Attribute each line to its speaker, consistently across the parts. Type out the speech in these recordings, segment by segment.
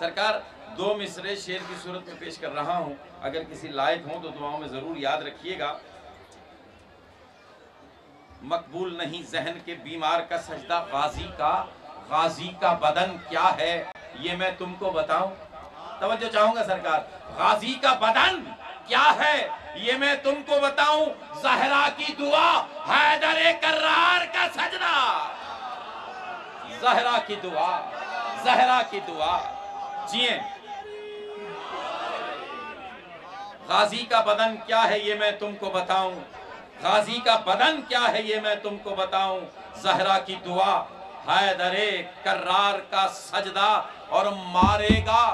Speaker 1: सरकार 2 मिसरे शेर की सूरत में पेश कर रहा हूं, अगर किसी लायक हो तो दुआओं में जरूर याद रखिएगा। मकबूल नहीं जहन के बीमार का सजदा, गाजी का बदन क्या है ये मैं तुमको बताऊं। तवज्जो चाहूंगा सरकार, गाजी का बदन क्या है ये मैं तुमको बताऊं। ज़हरा की दुआ, हैदर कर्रार का सजना। ज़हरा की दुआ, ज़हरा की दुआ। जिए। गाजी का बदन क्या है ये मैं तुमको बताऊं। गाजी का बदन क्या है ये मैं तुमको बताऊं। ज़हरा की दुआ, हैदरे कर्रार का सजदा, और मारेगा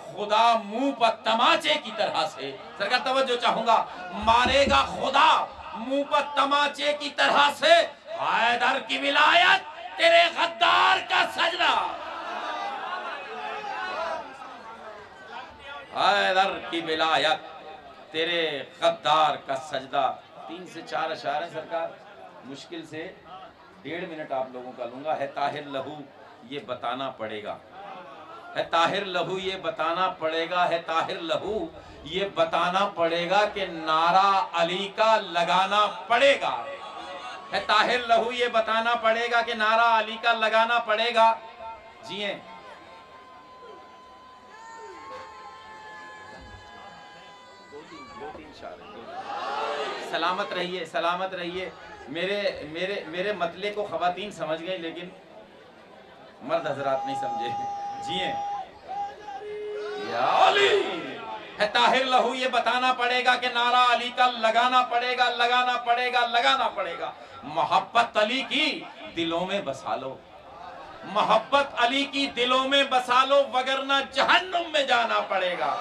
Speaker 1: खुदा मुंह पर तमाचे की तरह से। सरकार तवज्जो चाहूंगा, मारेगा खुदा मुंह पर तमाचे की तरह से। हैदर की विलायत तेरे गद्दार का सजदा। हैदर की विलायत तेरे गद्दार का सजदा। 3 से 4 अशार है सरकार, मुश्किल से 1.5 मिनट आप लोगों का लूंगा। है ताहिर लहू ये बताना पड़ेगा, है ताहिर लहू ये बताना पड़ेगा, है ताहिर लहू ये बताना पड़ेगा कि नारा अली का लगाना पड़ेगा। है ताहिर लहू ये बताना पड़ेगा कि नारा अली का लगाना पड़ेगा। जिए। सलामत रहिए, सलामत रहिए। मेरे मेरे मेरे मतले को खवातीन समझ गई, लेकिन मर्द हजरात नहीं समझे। जिए। या अली, है ताहिर लहू ये बताना पड़ेगा कि नारा अली का लगाना पड़ेगा, लगाना पड़ेगा, लगाना पड़ेगा। मोहब्बत अली की दिलों में बसा लो, मोहब्बत अली की दिलों में बसा लो, वगरना जहन्नुम में जाना पड़ेगा।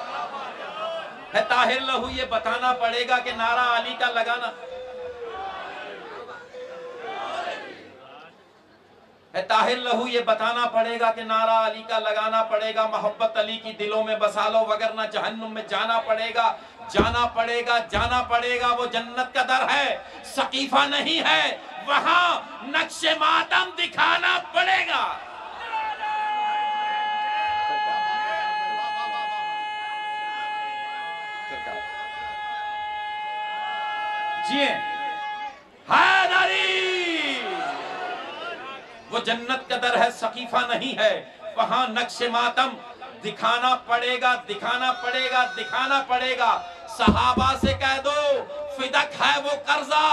Speaker 1: है ताहिर लहू ये बताना पड़ेगा कि नारा अली का लगाना, है ताहिर लहू ये बताना पड़ेगा कि नारा अली का लगाना पड़ेगा। मोहब्बत अली की दिलों में बसा लो, वगरना जहन्नुम में जाना पड़ेगा, जाना पड़ेगा, जाना पड़ेगा। वो जन्नत का दर है, सकीफा नहीं है, वहां नक्शे मातम दिखाना पड़ेगा। जिए। हैदरी वो जन्नत का दर है, सकीफा नहीं है, वहां नक्शे मातम दिखाना पड़ेगा, दिखाना पड़ेगा, दिखाना पड़ेगा। सहाबा से कह दो फिदक है वो कर्जा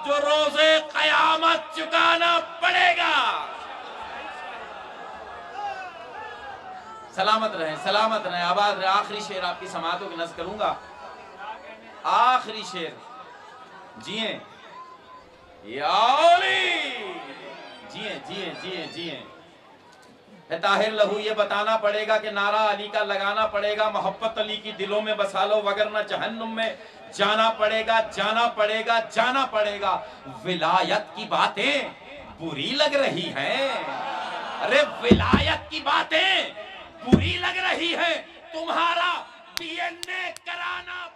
Speaker 1: जो रोजे कयामत चुकाना पड़ेगा। सलामत रहें, सलामत रहें, आबाद रहे। आखिरी शेर आपकी समातों की नज़र करूंगा, आखिरी शेर। जिए या अली, जिए जिए जिए जिए। है ताहिर लहू ये बताना पड़ेगा कि नारा अली का लगाना पड़ेगा। मोहब्बत अली की दिलों में बसा लो, वगरना जहन्नुम में जाना पड़ेगा, जाना पड़ेगा, जाना पड़ेगा। विलायत की बातें बुरी लग रही हैं, अरे विलायत की बातें बुरी लग रही है, तुम्हारा DNA कराना